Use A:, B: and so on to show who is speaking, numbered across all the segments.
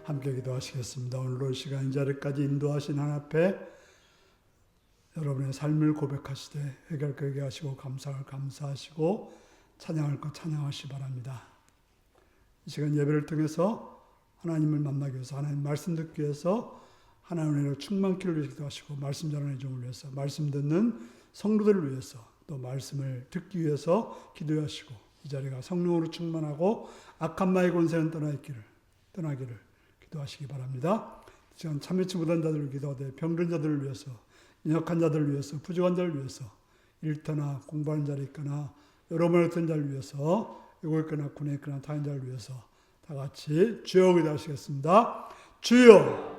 A: 함께 기도하시겠습니다. 오늘도 시간 이 자리까지 인도하신 하나님 앞에 여러분의 삶을 고백하시되 해결 거 해결하시고 감사할 감사하시고 찬양할 것 찬양하시기 바랍니다. 이 시간 예배를 통해서 하나님을 만나기 위해서 하나님 말씀 듣기 위해서 하나님의 은혜로 충만케를 위해서 기도하시고 말씀 전하는 종을 위해서 말씀 듣는 성도들을 위해서 또 말씀을 듣기 위해서 기도하시고 이 자리가 성령으로 충만하고 악한 마의 권세는 떠나기를 기도하시기 바랍니다. 지금 참여치 못한 자들을 기도하되 병든 자들을 위해서 연약한 자들을 위해서 부족한 자를 위해서 일터나 공부하는 자를 있거나 여러분을 어떤 자를 위해서 여고 있거나 군에 있거나 다른 자를 위해서 다 같이 주여 기도하시겠습니다. 주여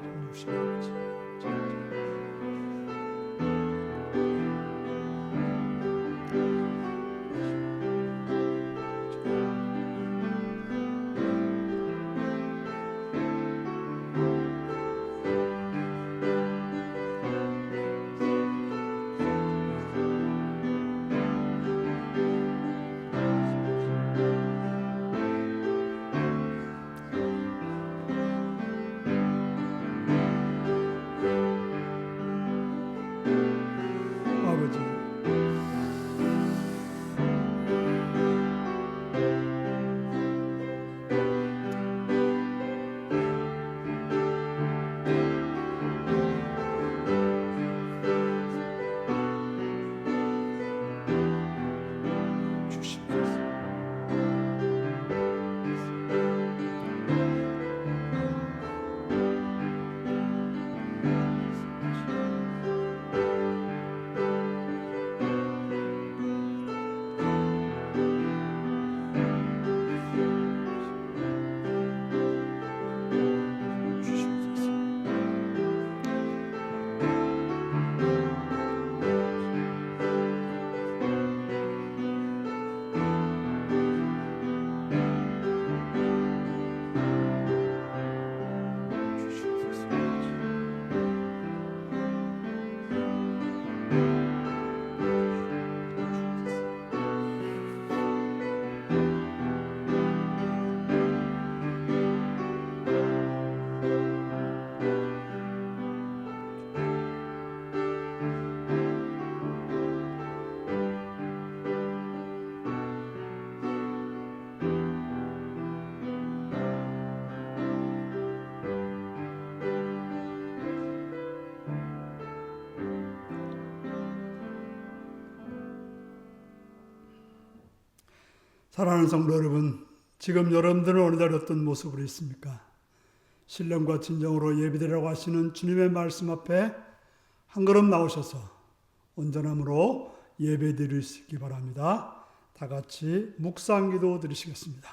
A: 사랑하는 성도 여러분, 지금 여러분들은 어느 자리 어떤 모습으로 있습니까? 신령과 진정으로 예배드리라고 하시는 주님의 말씀 앞에 한 걸음 나오셔서 온전함으로 예배드릴 수 있기 바랍니다. 다 같이 묵상기도 드리시겠습니다.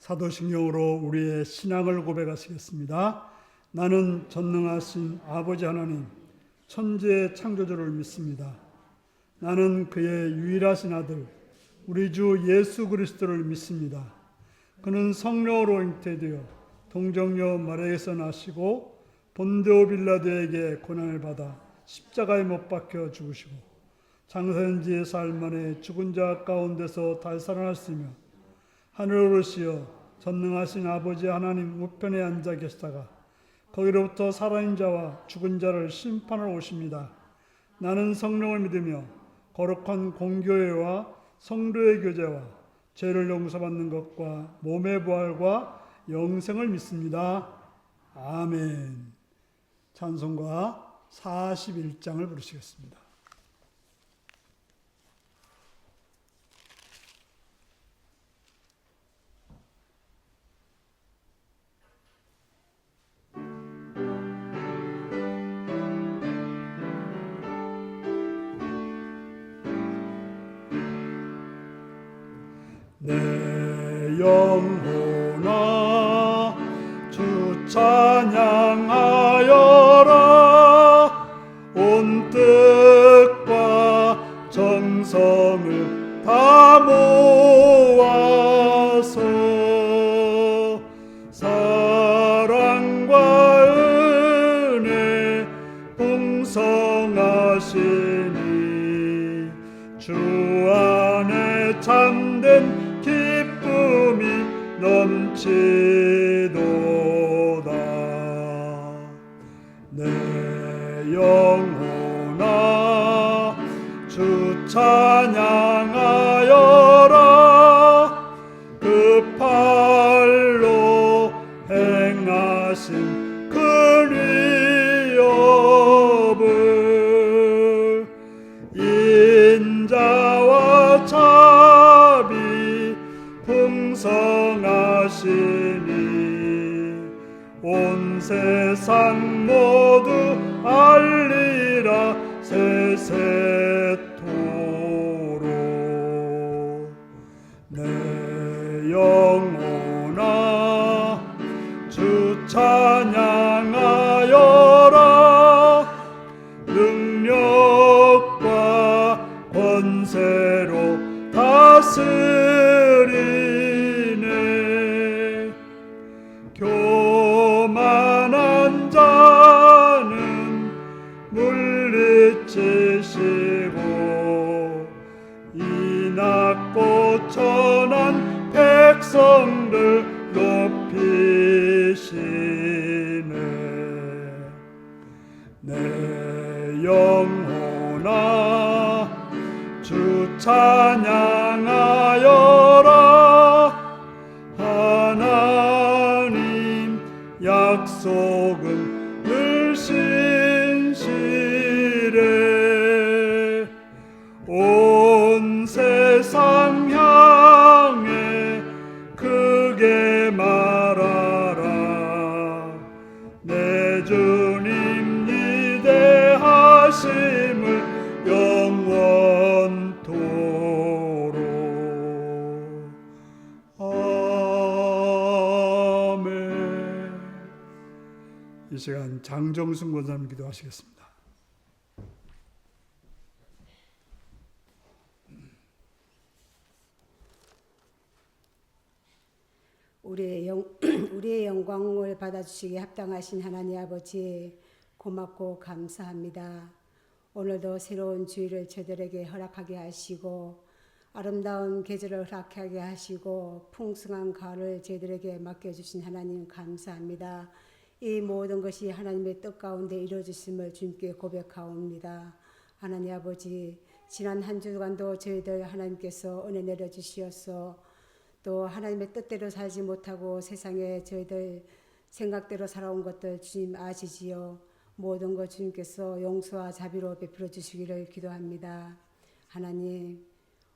A: 사도신경으로 우리의 신앙을 고백하시겠습니다. 나는 전능하신 아버지 하나님, 천지의 창조주를 믿습니다. 나는 그의 유일하신 아들, 우리 주 예수 그리스도를 믿습니다. 그는 성령으로 잉태되어 동정녀 마리아에서 나시고 본디오 빌라도에게 고난을 받아 십자가에 못 박혀 죽으시고 장사현지의 사흘 만에 죽은 자 가운데서 달살아났으며 하늘에 오르시어 전능하신 아버지 하나님 우편에 앉아 계시다가 거기로부터 살아있는 자와 죽은 자를 심판하러 오십니다. 나는 성령을 믿으며 거룩한 공교회와 성도의 교제와 죄를 용서받는 것과 몸의 부활과 영생을 믿습니다. 아멘. 찬송가 41장을 부르시겠습니다. 영혼아 주 찬양하여라. 온 뜻과 정성을 다 모아서 사랑과 은혜 풍성하시니 주 안에 참된 기쁨이 넘치도다. 내 영혼아 주 찬양하여라. 그 팔로 행하신 큰 위협을 인자와 자비 풍성하시니 온 세상 모두 알리라 세세토록. 내 영혼아 주 찬양하여라. 능력과 권세로 다스리네. 교만한 자는 물리치시고 이 낮고 천한 백성들 높이시네. 내 영혼아 주 찬양하여라. 하나님 약속은 늘 신실해. 온 세상 향해 크게 말하라. 내 주님 위대하심을 영원토록. 아멘. 이 시간 장정순 권사님 기도하시겠습니다.
B: 우리의 영광을 받아주시기에 합당하신 하나님 아버지, 고맙고 감사합니다. 오늘도 새로운 주일을 저들에게 허락하게 하시고 아름다운 계절을 허락하게 하시고 풍성한 가을을 저희들에게 맡겨주신 하나님 감사합니다. 이 모든 것이 하나님의 뜻 가운데 이루어졌음을 주님께 고백하옵니다. 하나님 아버지, 지난 한 주간도 저희들 하나님께서 은혜 내려주시어서 또 하나님의 뜻대로 살지 못하고 세상에 저희들 생각대로 살아온 것들 주님 아시지요. 모든 것 주님께서 용서와 자비로 베풀어 주시기를 기도합니다. 하나님,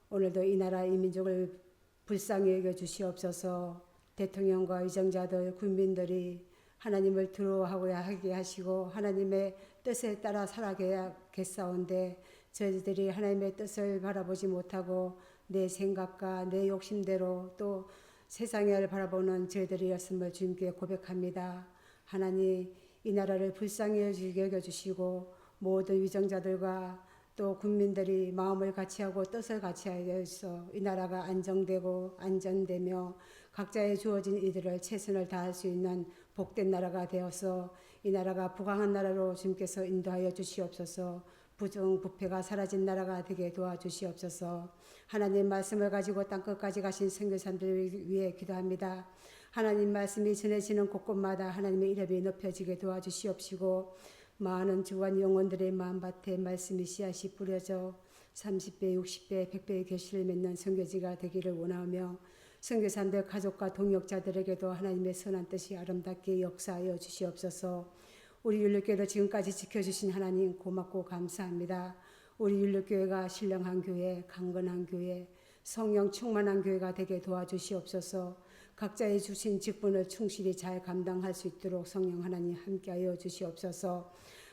B: 오늘도 이 나라 이 민족을 불쌍히 여겨 주시옵소서. 대통령과 의정자들, 군민들이 하나님을 두려워하게 하시고 하나님의 뜻에 따라 살아가겠사온데 저희들이 하나님의 뜻을 바라보지 못하고 내 생각과 내 욕심대로 또 세상을 바라보는 저희들이었음을 주님께 고백합니다. 하나님, 이 나라를 불쌍히 여겨주시고 모든 위정자들과 또 국민들이 마음을 같이하고 뜻을 같이하여서 이 나라가 안정되고 안전되며 각자의 주어진 이들을 최선을 다할 수 있는 복된 나라가 되어서 이 나라가 부강한 나라로 주님께서 인도하여 주시옵소서. 부정부패가 사라진 나라가 되게 도와주시옵소서. 하나님 말씀을 가지고 땅끝까지 가신 선교사님들을 위해 기도합니다. 하나님 말씀이 전해지는 곳곳마다 하나님의 이름이 높여지게 도와주시옵시고 많은 주관 영혼들의 마음밭에 말씀이 씨앗이 뿌려져 30배, 60배, 100배의 결실을 맺는 선교지가 되기를 원하며 선교사님들 가족과 동역자들에게도 하나님의 선한 뜻이 아름답게 역사하여 주시옵소서. 우리 율법교회를 지금까지 지켜주신 하나님 고맙고 감사합니다. 우리 율법교회가 신령한 교회, 강건한 교회, 성령 충만한 교회가 되게 도와주시옵소서. 각자의 주신 직분을 충실히 잘 감당할 수 있도록 성령 하나님 함께하여 주시옵소서.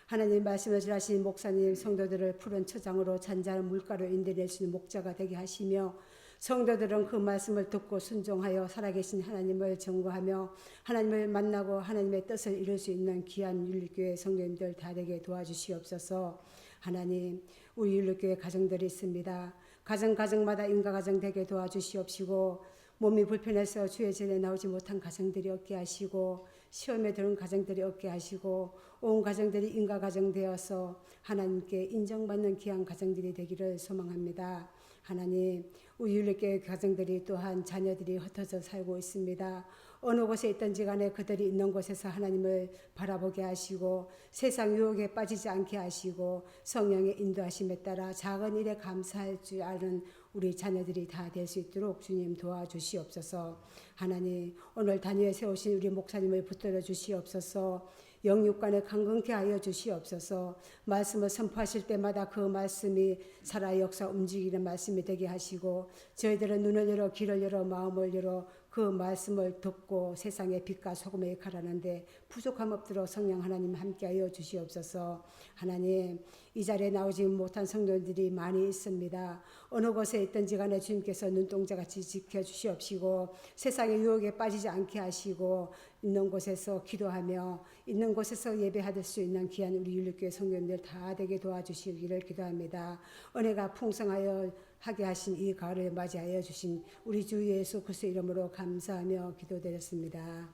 B: 하나님 말씀을 전하신 목사님 성도들을 푸른 처장으로 잔잔한 물가로 인도낼 수 있는 목자가 되게 하시며 성도들은 그 말씀을 듣고 순종하여 살아계신 하나님을 증거하며 하나님을 만나고 하나님의 뜻을 이룰 수 있는 귀한 율리교회 성도님들 다 되게 도와주시옵소서. 하나님, 우리 율리교회 가정들이 있습니다. 가정마다 인가가정 되게 도와주시옵시고, 몸이 불편해서 주의 전에 나오지 못한 가정들이 없게 하시고, 시험에 드는 가정들이 없게 하시고, 온 가정들이 인가가정 되어서 하나님께 인정받는 귀한 가정들이 되기를 소망합니다. 하나님, 우리 율리교회 가정들이 또한 자녀들이 흩어져 살고 있습니다. 어느 곳에 있든지 간에 그들이 있는 곳에서 하나님을 바라보게 하시고 세상 유혹에 빠지지 않게 하시고 성령의 인도하심에 따라 작은 일에 감사할 줄 아는 우리 자녀들이 다 될 수 있도록 주님 도와주시옵소서. 하나님, 오늘 단위에 세우신 우리 목사님을 붙들어 주시옵소서. 영육간에 강건케 하여 주시옵소서. 말씀을 선포하실 때마다 그 말씀이 살아 역사 움직이는 말씀이 되게 하시고 저희들은 눈을 열어 귀를 열어 마음을 열어 그 말씀을 듣고 세상의 빛과 소금의 역할을 하는데 부족함 없도록 성령 하나님 함께하여 주시옵소서. 하나님, 이 자리에 나오지 못한 성도들이 많이 있습니다. 어느 곳에 있든지 간에 주님께서 눈동자같이 지켜주시옵시고 세상의 유혹에 빠지지 않게 하시고 있는 곳에서 기도하며 있는 곳에서 예배할 수 있는 귀한 우리 율리교회 성도님들 다 되게 도와주시기를 기도합니다. 은혜가 풍성하여 하게 하신 이 가을을 맞이하여 주신 우리 주 예수 그리스도 이름으로 감사하며 기도드렸습니다.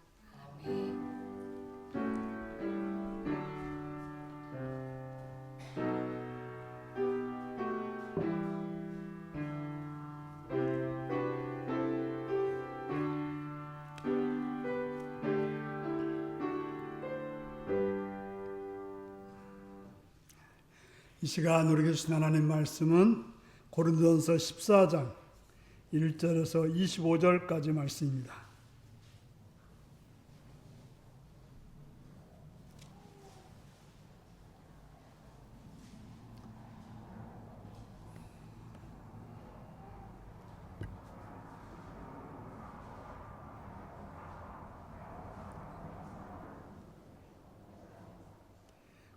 B: 아멘.
A: 이 시간 우리에게 주신 하나님 말씀은 고린도전서 14장 1절에서 25절까지 말씀입니다.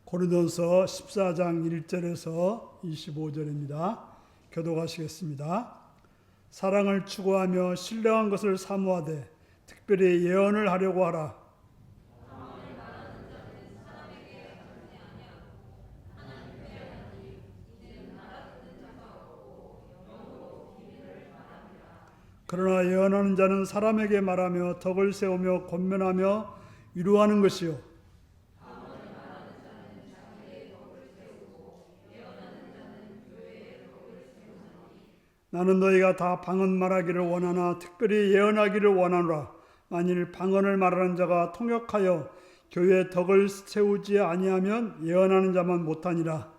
A: 고린도전서 14장 1절에서 25절입니다. 교독하시겠습니다. 사랑을 추구하며 신령한 것을 사모하되 특별히 예언을 하려고 하라. 그러나 예언하는 자는 사람에게 말하며 덕을 세우며 권면하며 위로하는 것이요 나는 너희가 다 방언 말하기를 원하나 특별히 예언하기를 원하노라. 만일 방언을 말하는 자가 통역하여 교회의 덕을 세우지 아니하면 예언하는 자만 못하니라.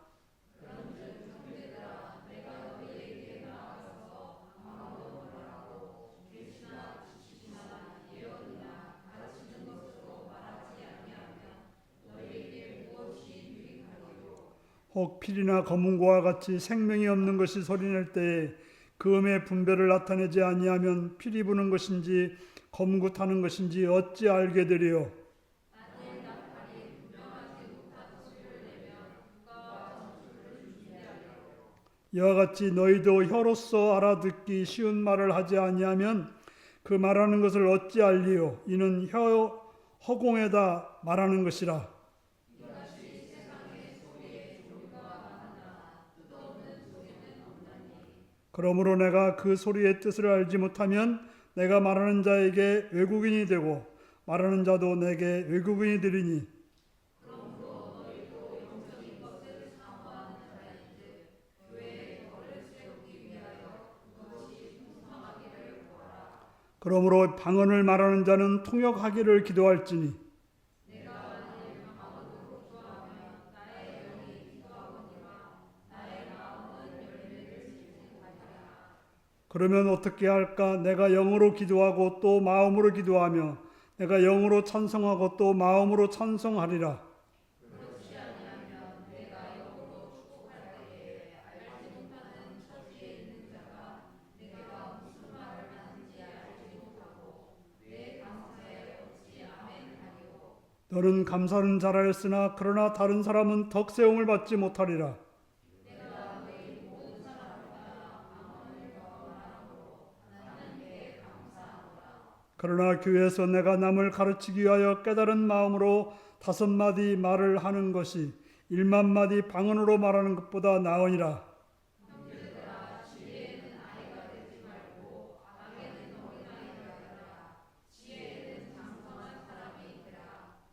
A: 혹 필이나 검은고와 같이 생명이 없는 것이 소리낼 때에 그 음의 분별을 나타내지 아니하면 피리 부는 것인지 검구 타는 것인지 어찌 알게 되리요. 이와 같이 너희도 혀로서 알아듣기 쉬운 말을 하지 아니하면 그 말하는 것을 어찌 알리요. 이는 혀 허공에다 말하는 것이라. 그러므로 내가 그 소리의 뜻을 알지 못하면 내가 말하는 자에게 외국인이 되고 말하는 자도 내게 외국인이 되리니 그러므로 방언을 말하는 자는 통역하기를 기도할지니 그러면 어떻게 할까? 내가 영으로 기도하고 또 마음으로 기도하며 내가 영으로 찬송하고 또 마음으로 찬송하리라. 너는 감사는 잘하였으나 그러나 다른 사람은 덕세움을 받지 못하리라. 그러나 교회에서 내가 남을 가르치기 위하여 깨달은 마음으로 5마디 말을 하는 것이 1만마디 방언으로 말하는 것보다 나으니라.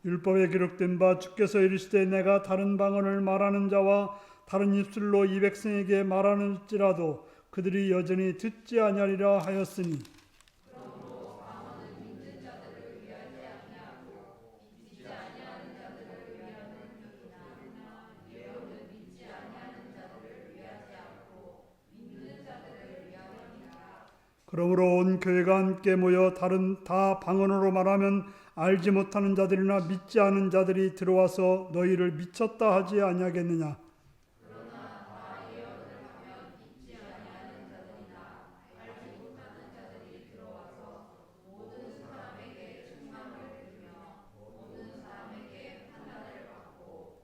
A: 율법에 기록된 바 주께서 이르시되 내가 다른 방언을 말하는 자와 다른 입술로 이 백성에게 말하는지라도 그들이 여전히 듣지 아니하리라 하였으니 그러므로 온 교회가 함께 모여 다 방언으로 말하면 알지 못하는 자들이나 믿지 않은 자들이 들어와서 너희를 미쳤다 하지 아니하겠느냐.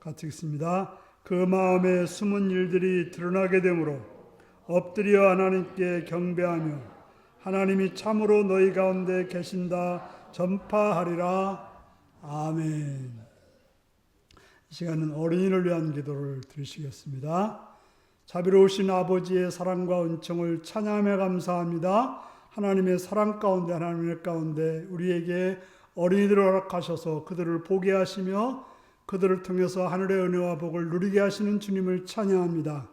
A: 같이 읽습니다. 그 마음에 숨은 일들이 드러나게 되므로 엎드려 하나님께 경배하며 하나님이 참으로 너희 가운데 계신다 전파하리라. 아멘. 이 시간은 어린이를 위한 기도를 드리시겠습니다. 자비로우신 아버지의 사랑과 은총을 찬양하며 감사합니다. 하나님의 사랑 가운데 하나님의 가운데 우리에게 어린이들을 허락하셔서 그들을 보게 하시며 그들을 통해서 하늘의 은혜와 복을 누리게 하시는 주님을 찬양합니다.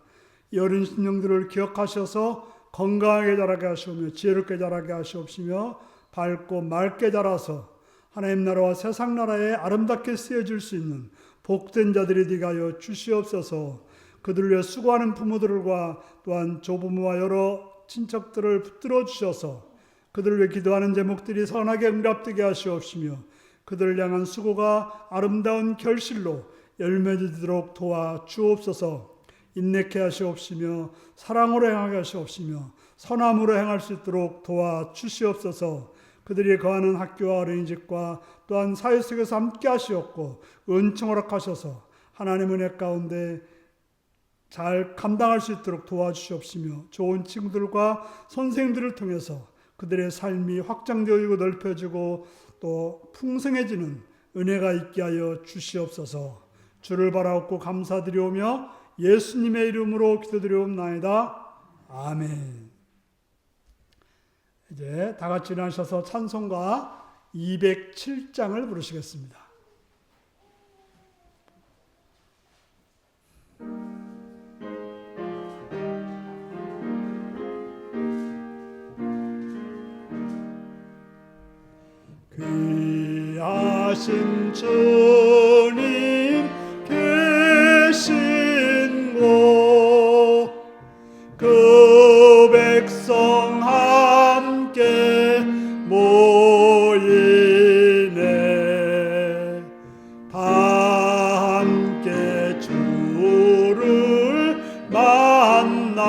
A: 이 어린 심령들을 기억하셔서 건강하게 자라게 하시오며 지혜롭게 자라게 하시옵시며 밝고 맑게 자라서 하나님 나라와 세상 나라에 아름답게 쓰여질 수 있는 복된 자들이 되게 하여 주시옵소서. 그들을 위해 수고하는 부모들과 또한 조부모와 여러 친척들을 붙들어 주셔서 그들을 위해 기도하는 제목들이 선하게 응답되게 하시옵시며 그들을 향한 수고가 아름다운 결실로 열매지도록 도와 주옵소서. 인내케 하시옵시며 사랑으로 행하게 하시옵시며 선함으로 행할 수 있도록 도와 주시옵소서. 그들이 거하는 학교와 어린이집과 또한 사회 속에서 함께 하시옵고 은총 허락하셔서 하나님 은혜 가운데 잘 감당할 수 있도록 도와주시옵시며 좋은 친구들과 선생님들을 통해서 그들의 삶이 확장되어지고 넓혀지고 또 풍성해지는 은혜가 있게 하여 주시옵소서. 주를 바라옵고 감사드리오며 예수님의 이름으로 기도드리옵나이다. 아멘. 이제 다 같이 일어나셔서 찬송가 207장을 부르시겠습니다. 귀하신 주님 계신 곳 그 백성 함께 모이네. 다 함께 주를 만나니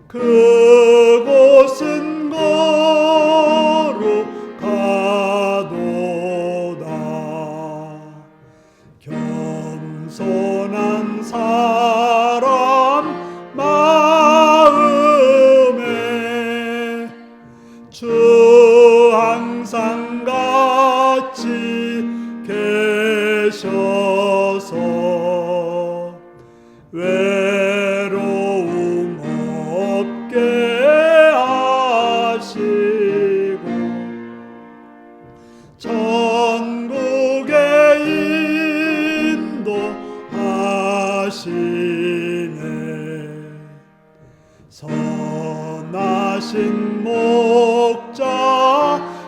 A: 그곳은 거룩하도다. 겸손한 사람 마음에 주 항상 같이 계셔서 외로움 없게 하시고 천국에 인도하시네. 선하신 목자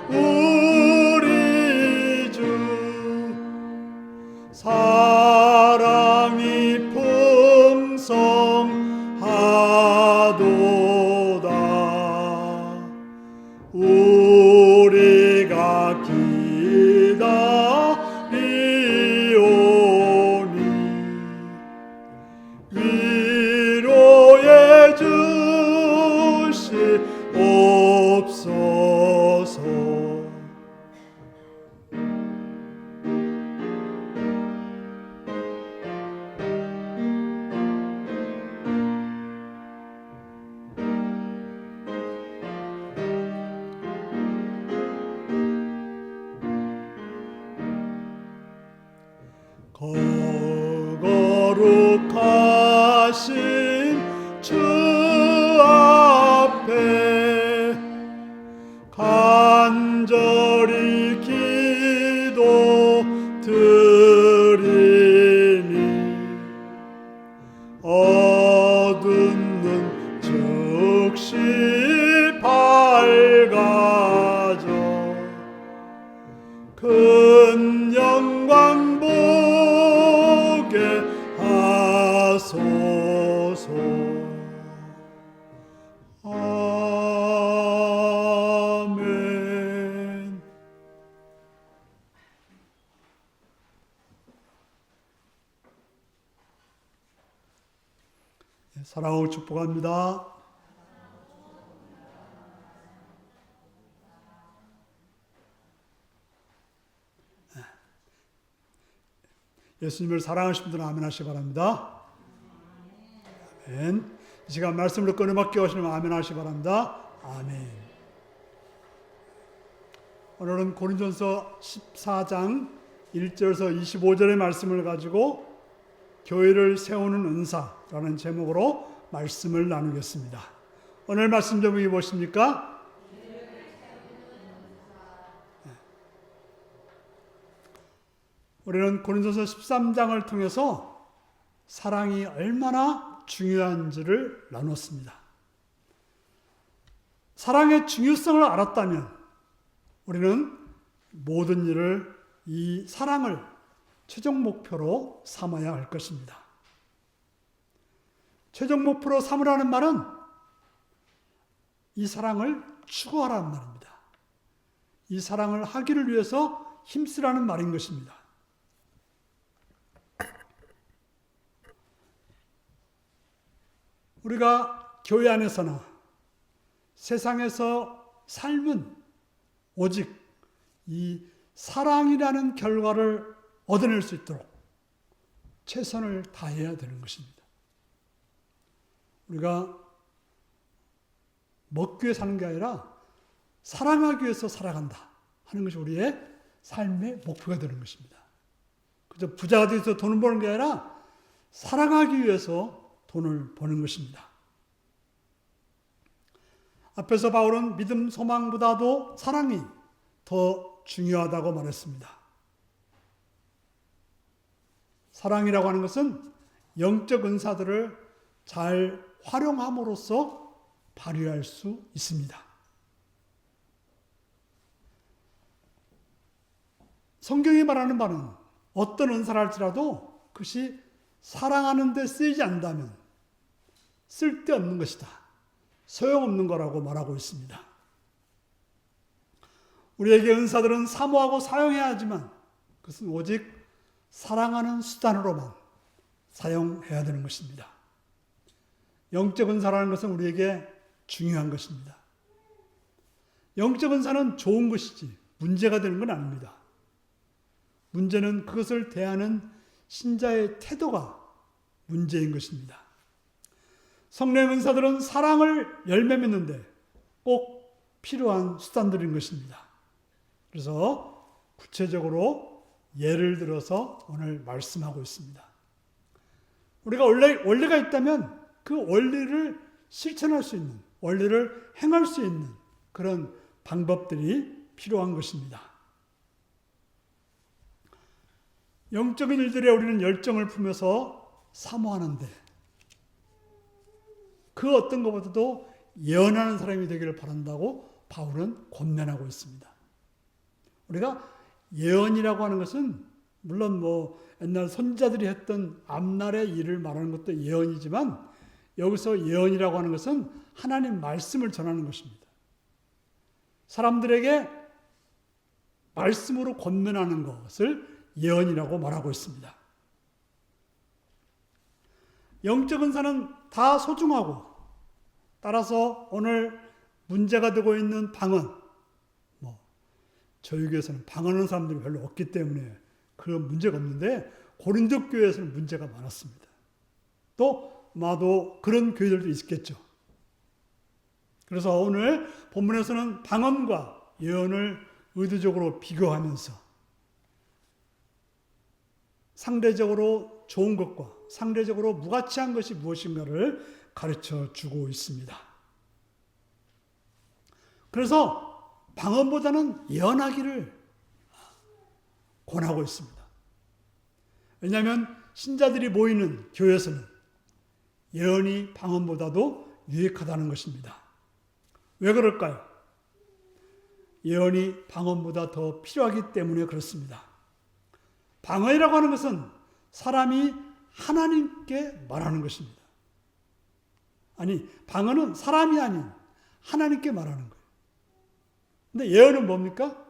A: 우리 주 사랑이 풍성하도다. 우리가 기다리오니 위로해 주시옵소서. 주 앞에 간절히 기도 드리니 어둠은 즉시 밝아져 큰 영광 보게 하소서. 아멘. 사랑하고 축복합니다. 예수님을 사랑하시는 분들은 아멘 하시기 바랍니다. 아멘. 이 시간 말씀으로 끊임없게 하시는 아멘 하시기 바랍니다. 아멘. 오늘은 고린도전서 14장 1절에서 25절의 말씀을 가지고 교회를 세우는 은사라는 제목으로 말씀을 나누겠습니다. 오늘 말씀 제목이 무엇입니까? 우리는 고린도서 13장을 통해서 사랑이 얼마나 중요한지를 나눴습니다. 사랑의 중요성을 알았다면 우리는 모든 일을 이 사랑을 최종 목표로 삼아야 할 것입니다. 최종 목표로 삼으라는 말은 이 사랑을 추구하라는 말입니다. 이 사랑을 하기를 위해서 힘쓰라는 말인 것입니다. 우리가 교회 안에서나 세상에서 삶은 오직 이 사랑이라는 결과를 얻어낼 수 있도록 최선을 다해야 되는 것입니다. 우리가 먹기 위해 사는 게 아니라 사랑하기 위해서 살아간다 하는 것이 우리의 삶의 목표가 되는 것입니다. 그저 부자가 되어서 돈을 버는 게 아니라 사랑하기 위해서 돈을 버는 것입니다. 앞에서 바울은 믿음, 소망보다도 사랑이 더 중요하다고 말했습니다. 사랑이라고 하는 것은 영적 은사들을 잘 활용함으로써 발휘할 수 있습니다. 성경이 말하는 바는 어떤 은사를 할지라도 그것이 사랑하는 데 쓰이지 않는다면 쓸데없는 것이다. 소용없는 거라고 말하고 있습니다. 우리에게 은사들은 사모하고 사용해야 하지만 그것은 오직 사랑하는 수단으로만 사용해야 되는 것입니다. 영적 은사라는 것은 우리에게 중요한 것입니다. 영적 은사는 좋은 것이지 문제가 되는 건 아닙니다. 문제는 그것을 대하는 신자의 태도가 문제인 것입니다. 성령 은사들은 사랑을 열매 맺는데 꼭 필요한 수단들인 것입니다. 그래서 구체적으로 예를 들어서 오늘 말씀하고 있습니다. 우리가 원리가 있다면 그 원리를 실천할 수 있는, 원리를 행할 수 있는 그런 방법들이 필요한 것입니다. 영적인 일들에 우리는 열정을 품어서 사모하는데 그 어떤 것보다도 예언하는 사람이 되기를 바란다고 바울은 권면하고 있습니다. 우리가 예언이라고 하는 것은 물론 옛날 선지자들이 했던 앞날의 일을 말하는 것도 예언이지만 여기서 예언이라고 하는 것은 하나님 말씀을 전하는 것입니다. 사람들에게 말씀으로 권면하는 것을 예언이라고 말하고 있습니다. 영적 은사는 다 소중하고 따라서 오늘 문제가 되고 있는 방언, 저희 교회에서는 방언하는 사람들이 별로 없기 때문에 그런 문제가 없는데 고린도 교회에서는 문제가 많았습니다. 또 아마도 그런 교회들도 있겠죠. 그래서 오늘 본문에서는 방언과 예언을 의도적으로 비교하면서 상대적으로 좋은 것과 상대적으로 무가치한 것이 무엇인가를 가르쳐 주고 있습니다. 그래서 방언보다는 예언하기를 권하고 있습니다. 왜냐하면 신자들이 모이는 교회에서는 예언이 방언보다도 유익하다는 것입니다. 왜 그럴까요? 예언이 방언보다 더 필요하기 때문에 그렇습니다. 방언이라고 하는 것은 사람이 하나님께 말하는 것입니다. 아니, 방언은 사람이 아닌 하나님께 말하는 거예요. 근데 예언은 뭡니까?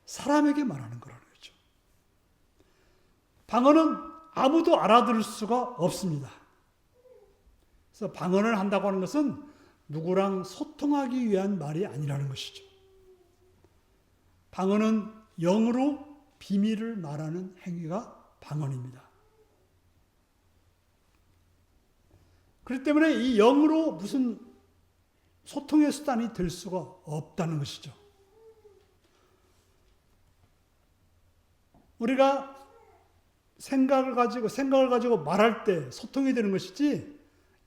A: 사람에게 말하는 거라는 거죠. 방언은 아무도 알아들을 수가 없습니다. 그래서 방언을 한다고 하는 것은 누구랑 소통하기 위한 말이 아니라는 것이죠. 방언은 영으로 비밀을 말하는 행위가 방언입니다. 그렇기 때문에 이 영으로 무슨 소통의 수단이 될 수가 없다는 것이죠. 우리가 생각을 가지고 말할 때 소통이 되는 것이지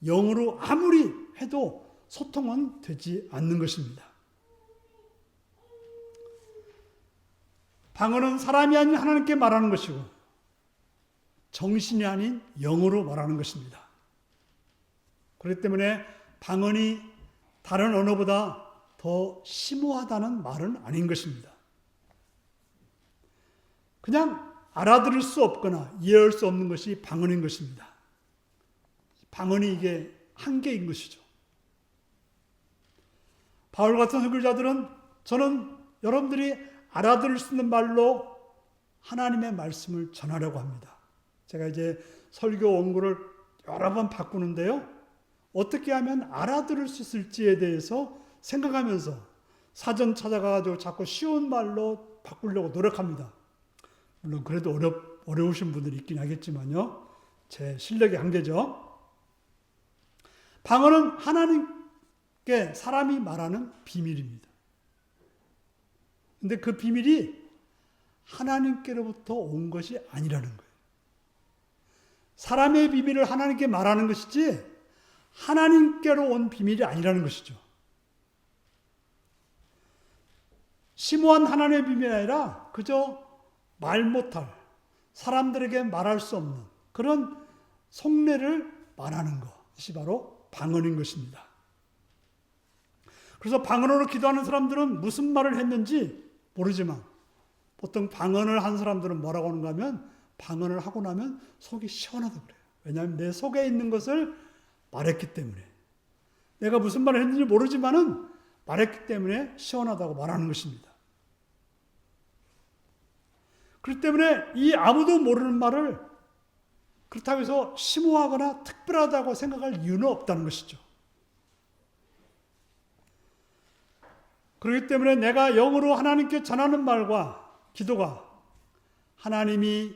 A: 영으로 아무리 해도 소통은 되지 않는 것입니다. 방언은 사람이 아닌 하나님께 말하는 것이고 정신이 아닌 영으로 말하는 것입니다. 그렇기 때문에 방언이 다른 언어보다 더 심오하다는 말은 아닌 것입니다. 그냥 알아들을 수 없거나 이해할 수 없는 것이 방언인 것입니다. 방언이 이게 한계인 것이죠. 바울 같은 설교자들은 저는 여러분들이 알아들을 수 있는 말로 하나님의 말씀을 전하려고 합니다. 제가 이제 설교 원고를 여러 번 바꾸는데요. 어떻게 하면 알아들을 수 있을지에 대해서 생각하면서 사전 찾아가지고 자꾸 쉬운 말로 바꾸려고 노력합니다. 물론 그래도 어려우신 분들이 있긴 하겠지만요. 제 실력의 한계죠. 방언은 하나님께 사람이 말하는 비밀입니다. 근데 그 비밀이 하나님께로부터 온 것이 아니라는 거예요. 사람의 비밀을 하나님께 말하는 것이지 하나님께로 온 비밀이 아니라는 것이죠. 심오한 하나님의 비밀이 아니라 그저 말 못할, 사람들에게 말할 수 없는 그런 속내를 말하는 것이 바로 방언인 것입니다. 그래서 방언으로 기도하는 사람들은 무슨 말을 했는지 모르지만 보통 방언을 한 사람들은 뭐라고 하는가 하면 방언을 하고 나면 속이 시원하다고 그래요. 왜냐하면 내 속에 있는 것을 말했기 때문에 내가 무슨 말을 했는지 모르지만은 말했기 때문에 시원하다고 말하는 것입니다. 그렇기 때문에 이 아무도 모르는 말을 그렇다고 해서 심오하거나 특별하다고 생각할 이유는 없다는 것이죠. 그렇기 때문에 내가 영으로 하나님께 전하는 말과 기도가 하나님이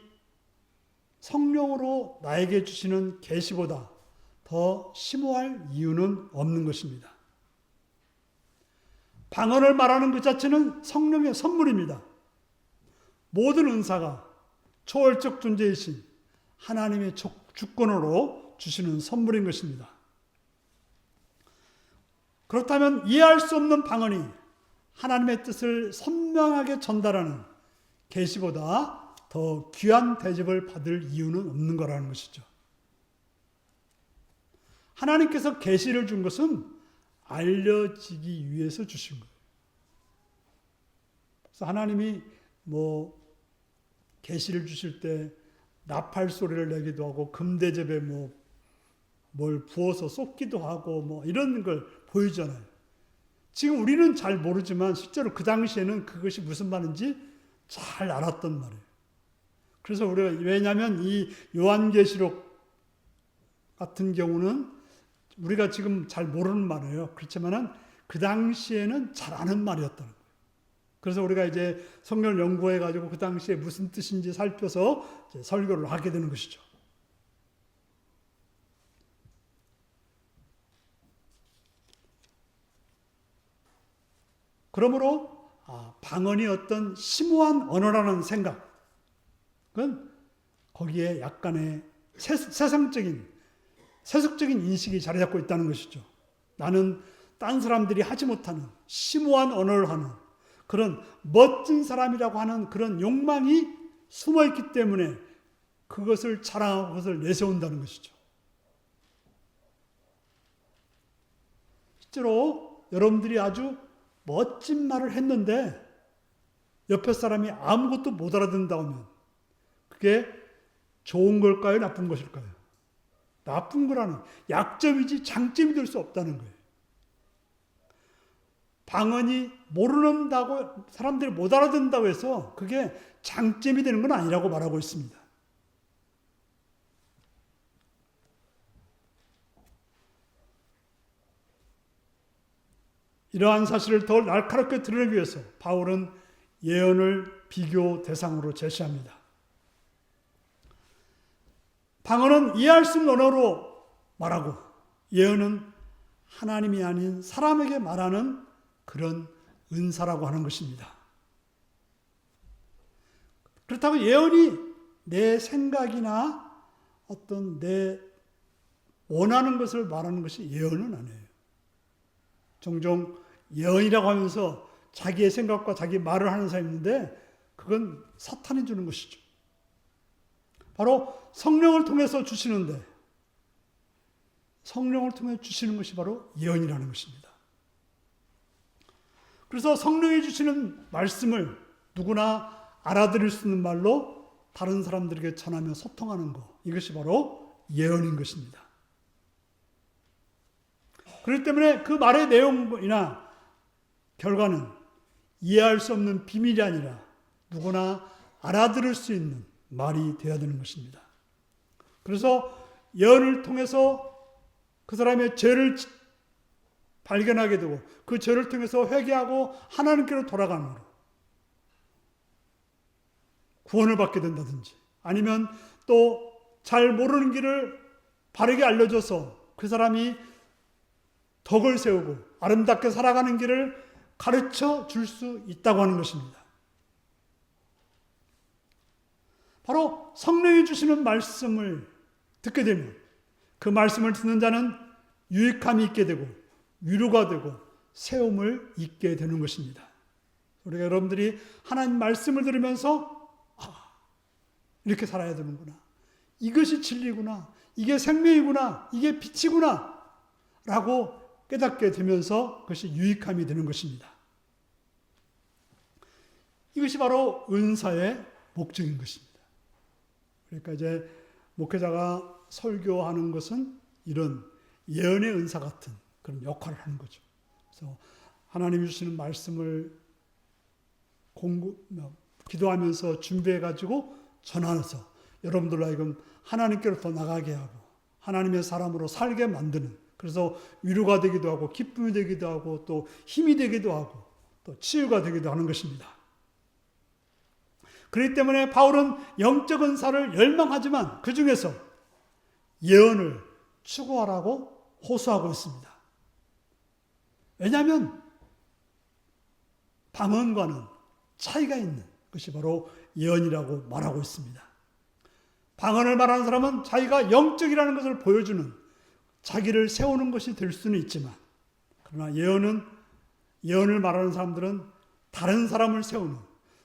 A: 성령으로 나에게 주시는 계시보다 더 심오할 이유는 없는 것입니다. 방언을 말하는 그 자체는 성령의 선물입니다. 모든 은사가 초월적 존재이신 하나님의 주권으로 주시는 선물인 것입니다. 그렇다면 이해할 수 없는 방언이 하나님의 뜻을 선명하게 전달하는 계시보다 더 귀한 대접을 받을 이유는 없는 거라는 것이죠. 하나님께서 계시를 준 것은 알려지기 위해서 주신 거예요. 그래서 하나님이 계시를 주실 때 나팔 소리를 내기도 하고 금대접에 뭘 부어서 쏟기도 하고 이런 걸 보이잖아요. 지금 우리는 잘 모르지만 실제로 그 당시에는 그것이 무슨 말인지 잘 알았던 말이에요. 그래서 왜냐하면 이 요한계시록 같은 경우는 우리가 지금 잘 모르는 말이에요. 그렇지만은 그 당시에는 잘 아는 말이었다는 거예요. 그래서 우리가 이제 성경을 연구해가지고 그 당시에 무슨 뜻인지 살펴서 이제 설교를 하게 되는 것이죠. 그러므로 방언이 어떤 심오한 언어라는 생각은 거기에 약간의 세속적인 인식이 자리 잡고 있다는 것이죠. 나는 딴 사람들이 하지 못하는 심오한 언어를 하는 그런 멋진 사람이라고 하는 그런 욕망이 숨어 있기 때문에 그것을 자랑하고 그것을 내세운다는 것이죠. 실제로 여러분들이 아주 멋진 말을 했는데 옆에 사람이 아무것도 못 알아듣는다 하면 그게 좋은 걸까요? 나쁜 것일까요? 나쁜 거라는 약점이지 장점이 될 수 없다는 거예요. 방언이 모르는다고 사람들이 못 알아듣는다고 해서 그게 장점이 되는 건 아니라고 말하고 있습니다. 이러한 사실을 더 날카롭게 드러내기 위해서 바울은 예언을 비교 대상으로 제시합니다. 방언은 이해할 수 없는 언어로 말하고 예언은 하나님이 아닌 사람에게 말하는 그런 은사라고 하는 것입니다. 그렇다고 예언이 내 생각이나 어떤 내 원하는 것을 말하는 것이 예언은 아니에요. 종종 예언이라고 하면서 자기의 생각과 자기 말을 하는 사람이 있는데 그건 사탄이 주는 것이죠. 바로 성령을 통해서 주시는데 성령을 통해 주시는 것이 바로 예언이라는 것입니다. 그래서 성령이 주시는 말씀을 누구나 알아들을 수 있는 말로 다른 사람들에게 전하며 소통하는 것, 이것이 바로 예언인 것입니다. 그렇기 때문에 그 말의 내용이나 결과는 이해할 수 없는 비밀이 아니라 누구나 알아들을 수 있는 말이 되어야 되는 것입니다. 그래서 예언을 통해서 그 사람의 죄를 발견하게 되고 그 죄를 통해서 회개하고 하나님께로 돌아가는 거로 구원을 받게 된다든지 아니면 또 잘 모르는 길을 바르게 알려줘서 그 사람이 덕을 세우고 아름답게 살아가는 길을 가르쳐 줄 수 있다고 하는 것입니다. 바로 성령이 주시는 말씀을 듣게 되면 그 말씀을 듣는 자는 유익함이 있게 되고 위로가 되고 세움을 잊게 되는 것입니다. 우리가 여러분들이 하나님 말씀을 들으면서 이렇게 살아야 되는구나. 이것이 진리구나. 이게 생명이구나. 이게 빛이구나. 라고 깨닫게 되면서 그것이 유익함이 되는 것입니다. 이것이 바로 은사의 목적인 것입니다. 그러니까 이제 목회자가 설교하는 것은 이런 예언의 은사 같은 그런 역할을 하는 거죠. 그래서 하나님이 주시는 말씀을 기도하면서 준비해가지고 전하면서 여러분들로 하여금 하나님께로 더 나가게 하고 하나님의 사람으로 살게 만드는 그래서 위로가 되기도 하고 기쁨이 되기도 하고 또 힘이 되기도 하고 또 치유가 되기도 하는 것입니다. 그렇기 때문에 바울은 영적 은사를 열망하지만 그 중에서 예언을 추구하라고 호소하고 있습니다. 왜냐하면 방언과는 차이가 있는 것이 바로 예언이라고 말하고 있습니다. 방언을 말하는 사람은 자기가 영적이라는 것을 보여주는 자기를 세우는 것이 될 수는 있지만 그러나 예언을 말하는 사람들은 다른 사람을 세우는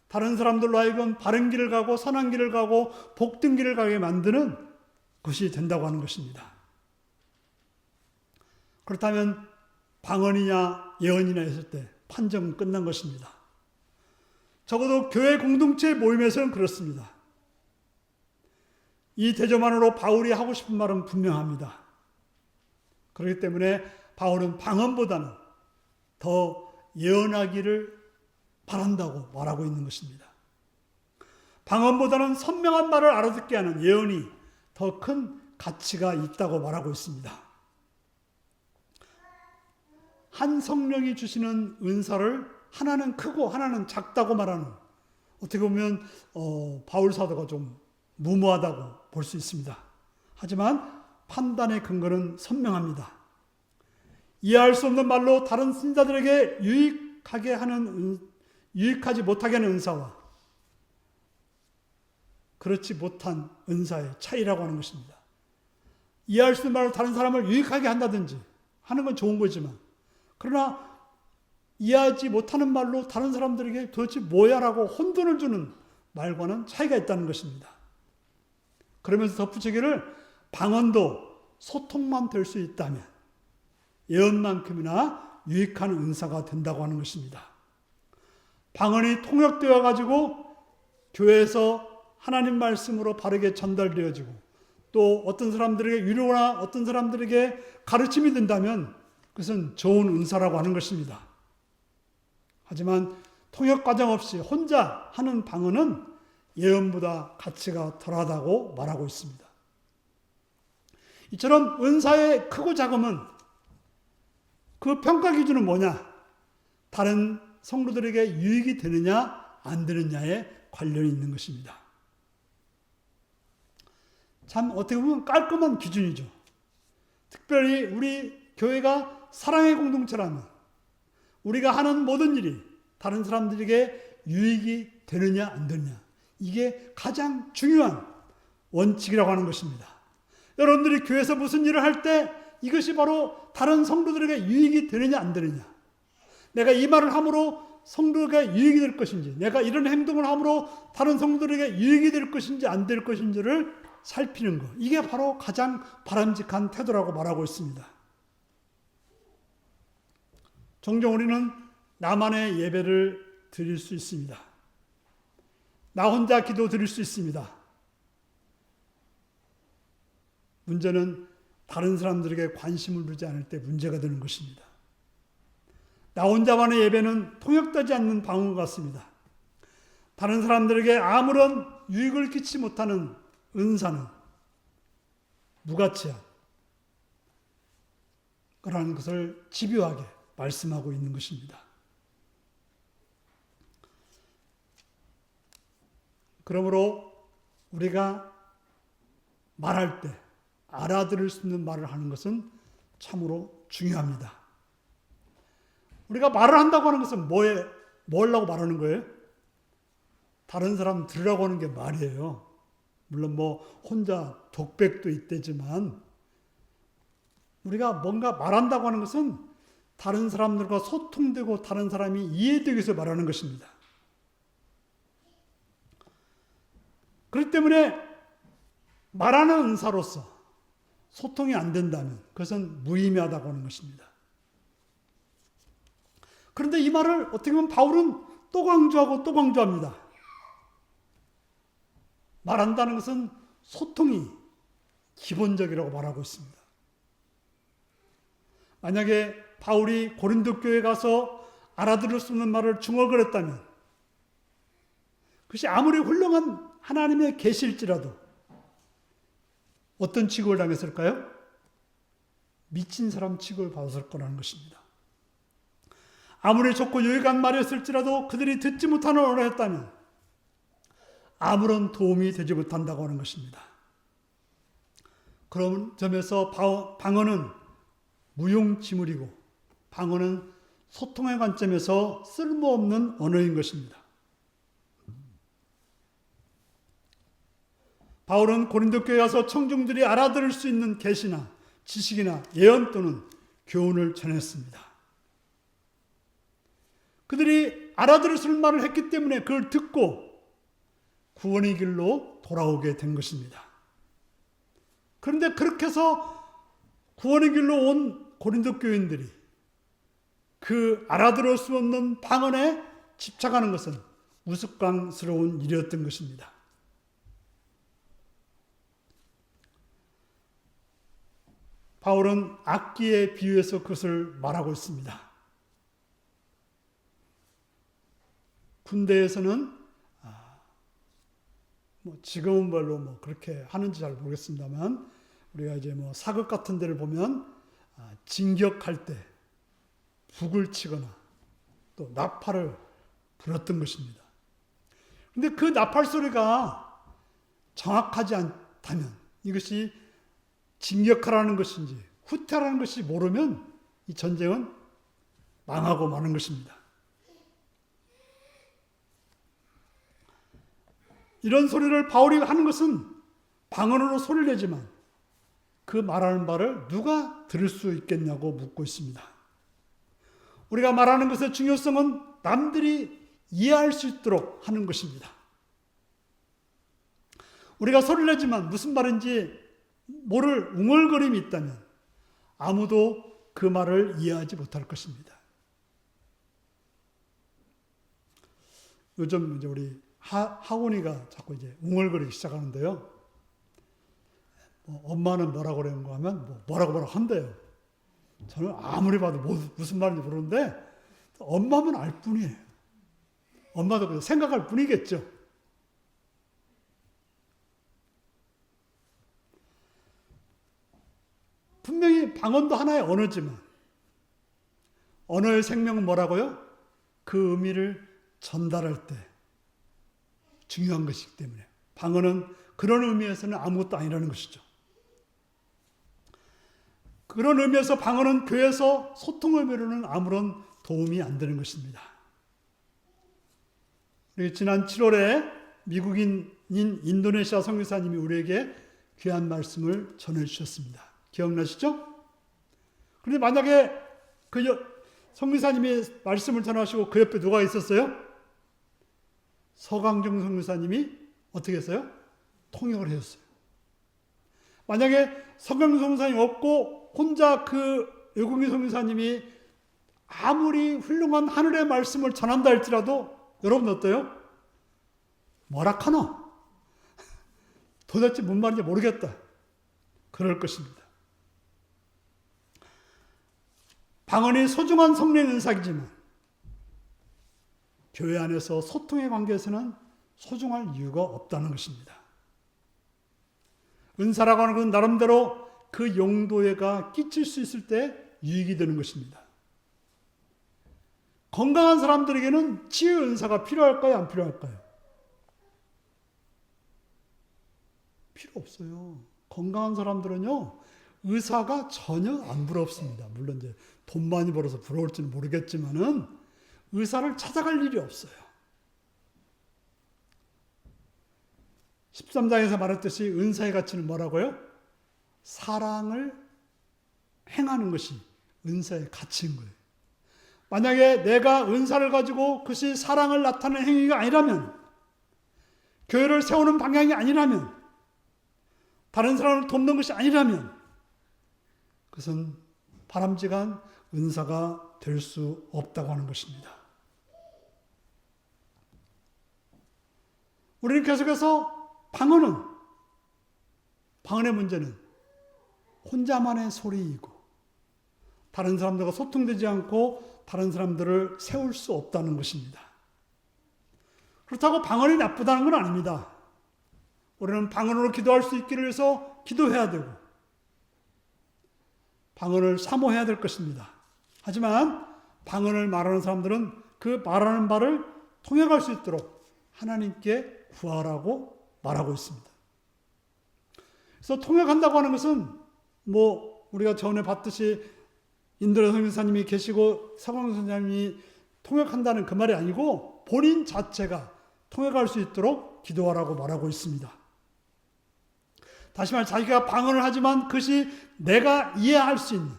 A: 다른 사람들로 하여금 바른 길을 가고 선한 길을 가고 복된 길을 가게 만드는 것이 된다고 하는 것입니다. 그렇다면 방언이냐 예언이냐 했을 때 판정은 끝난 것입니다. 적어도 교회 공동체 모임에서는 그렇습니다. 이 대조만으로 바울이 하고 싶은 말은 분명합니다. 그렇기 때문에 바울은 방언보다는 더 예언하기를 바란다고 말하고 있는 것입니다. 방언보다는 선명한 말을 알아듣게 하는 예언이 더 큰 가치가 있다고 말하고 있습니다. 한 성령이 주시는 은사를 하나는 크고 하나는 작다고 말하는 어떻게 보면 바울 사도가 좀 무모하다고 볼 수 있습니다. 하지만 판단의 근거는 선명합니다. 이해할 수 없는 말로 다른 신자들에게 유익하지 못하게 하는 은사와 그렇지 못한 은사의 차이라고 하는 것입니다. 이해할 수 있는 말을 다른 사람을 유익하게 한다든지 하는 건 좋은 거지만, 그러나 이해하지 못하는 말로 다른 사람들에게 도대체 뭐야 라고 혼돈을 주는 말과는 차이가 있다는 것입니다. 그러면서 덧붙이기를 방언도 소통만 될 수 있다면 예언만큼이나 유익한 은사가 된다고 하는 것입니다. 방언이 통역되어 가지고 교회에서 하나님 말씀으로 바르게 전달되어지고 또 어떤 사람들에게 위로나 어떤 사람들에게 가르침이 된다면 그것은 좋은 은사라고 하는 것입니다. 하지만 통역 과정 없이 혼자 하는 방언은 예언보다 가치가 덜하다고 말하고 있습니다. 이처럼 은사의 크고 작음은 그 평가 기준은 뭐냐? 다른 성도들에게 유익이 되느냐 안 되느냐에 관련이 있는 것입니다. 참 어떻게 보면 깔끔한 기준이죠. 특별히 우리 교회가 사랑의 공동체라면 우리가 하는 모든 일이 다른 사람들에게 유익이 되느냐 안 되느냐, 이게 가장 중요한 원칙이라고 하는 것입니다. 여러분들이 교회에서 무슨 일을 할 때 이것이 바로 다른 성도들에게 유익이 되느냐 안 되느냐, 내가 이 말을 함으로 성도에게 유익이 될 것인지, 내가 이런 행동을 함으로 다른 성도들에게 유익이 될 것인지 안 될 것인지를 살피는 것, 이게 바로 가장 바람직한 태도라고 말하고 있습니다. 종종 우리는 나만의 예배를 드릴 수 있습니다. 나 혼자 기도 드릴 수 있습니다. 문제는 다른 사람들에게 관심을 두지 않을 때 문제가 되는 것입니다. 나 혼자만의 예배는 통역되지 않는 방언 같습니다. 다른 사람들에게 아무런 유익을 끼치지 못하는 은사는 무가치한 그러한 것을 집요하게 말씀하고 있는 것입니다. 그러므로 우리가 말할 때 알아들을 수 있는 말을 하는 것은 참으로 중요합니다. 우리가 말을 한다고 하는 것은 뭐라고 말하는 거예요? 다른 사람 들으라고 하는 게 말이에요. 물론 혼자 독백도 있대지만 우리가 뭔가 말한다고 하는 것은 다른 사람들과 소통되고 다른 사람이 이해되기 위해서 말하는 것입니다. 그렇기 때문에 말하는 은사로서 소통이 안 된다면 그것은 무의미하다고 하는 것입니다. 그런데 이 말을 어떻게 보면 바울은 또 강조하고 또 강조합니다. 말한다는 것은 소통이 기본적이라고 말하고 있습니다. 만약에 바울이 고린도 교회에 가서 알아들을 수 없는 말을 중얼거렸다면 그것이 아무리 훌륭한 하나님의 계시일지라도 어떤 취급을 당했을까요? 미친 사람 취급을 받았을 거라는 것입니다. 아무리 좋고 유익한 말이었을지라도 그들이 듣지 못하는 언어였다면 아무런 도움이 되지 못한다고 하는 것입니다. 그런 점에서 방언은 무용지물이고 방언은 소통의 관점에서 쓸모없는 언어인 것입니다. 바울은 고린도 교회에 가서 청중들이 알아들을 수 있는 계시나 지식이나 예언 또는 교훈을 전했습니다. 그들이 알아들을 수 있는 말을 했기 때문에 그걸 듣고 구원의 길로 돌아오게 된 것입니다. 그런데 그렇게 해서 구원의 길로 온 고린도 교인들이 그 알아들을 수 없는 방언에 집착하는 것은 우스꽝스러운 일이었던 것입니다. 바울은 악기에 비유해서 그것을 말하고 있습니다. 군대에서는 지금은 별로 그렇게 하는지 잘 모르겠습니다만 우리가 이제 사극 같은 데를 보면 진격할 때 북을 치거나 또 나팔을 불었던 것입니다. 그런데 그 나팔 소리가 정확하지 않다면 이것이 진격하라는 것인지 후퇴하라는 것이 모르면 이 전쟁은 망하고 마는 것입니다. 이런 소리를 바울이 하는 것은 방언으로 소리를 내지만 그 말하는 바를 누가 들을 수 있겠냐고 묻고 있습니다. 우리가 말하는 것의 중요성은 남들이 이해할 수 있도록 하는 것입니다. 우리가 소리를 내지만 무슨 말인지 모를 웅얼거림이 있다면 아무도 그 말을 이해하지 못할 것입니다. 요즘 이제 우리 하원이가 자꾸 이제 웅얼거리기 시작하는데요. 엄마는 뭐라고 그러는가 하면 뭐라고 한대요. 저는 아무리 봐도 무슨 말인지 모르는데 엄마면 알 뿐이에요. 엄마도 그냥 생각할 뿐이겠죠. 분명히 방언도 하나의 언어지만 언어의 생명은 뭐라고요? 그 의미를 전달할 때 중요한 것이기 때문에 방언은 그런 의미에서는 아무것도 아니라는 것이죠. 그런 의미에서 방언은 교회에서 소통 의미로는 아무런 도움이 안 되는 것입니다. 지난 7월에 미국인인 인도네시아 선교사님이 우리에게 귀한 말씀을 전해주셨습니다. 기억나시죠? 그런데 만약에 그 선교사님이 말씀을 전하시고 그 옆에 누가 있었어요? 서강정 선교사님이 어떻게 했어요? 통역을 했어요. 만약에 서강정 선교사님이 없고 혼자 그 외국인 선교사님이 아무리 훌륭한 하늘의 말씀을 전한다 할지라도 여러분 어때요? 뭐라 카노? 도대체 뭔 말인지 모르겠다. 그럴 것입니다. 방언이 소중한 성령의 은사이지만 교회 안에서 소통의 관계에서는 소중할 이유가 없다는 것입니다. 은사라고 하는 건 나름대로 그 용도에가 끼칠 수 있을 때 유익이 되는 것입니다. 건강한 사람들에게는 치유 은사가 필요할까요? 안 필요할까요? 필요 없어요. 건강한 사람들은요, 의사가 전혀 안 부럽습니다. 물론 이제 돈 많이 벌어서 부러울지는 모르겠지만은 의사를 찾아갈 일이 없어요. 13장에서 말했듯이 은사의 가치는 뭐라고요? 사랑을 행하는 것이 은사의 가치인 거예요. 만약에 내가 은사를 가지고 그것이 사랑을 나타내는 행위가 아니라면, 교회를 세우는 방향이 아니라면, 다른 사람을 돕는 것이 아니라면 그것은 바람직한 은사가 될 수 없다고 하는 것입니다. 우리는 계속해서 방언의 문제는 혼자만의 소리이고 다른 사람들과 소통되지 않고 다른 사람들을 세울 수 없다는 것입니다. 그렇다고 방언이 나쁘다는 건 아닙니다. 우리는 방언으로 기도할 수 있기를 위해서 기도해야 되고 방언을 사모해야 될 것입니다. 하지만 방언을 말하는 사람들은 그 말하는 바를 통역할 수 있도록 하나님께 구하라고 말하고 있습니다. 그래서 통역한다고 하는 것은 우리가 전에 봤듯이 인도네 선교사님이 계시고 서강 선생님이 통역한다는 그 말이 아니고 본인 자체가 통역할 수 있도록 기도하라고 말하고 있습니다. 다시 말해 자기가 방언을 하지만 그것이 내가 이해할 수 있는,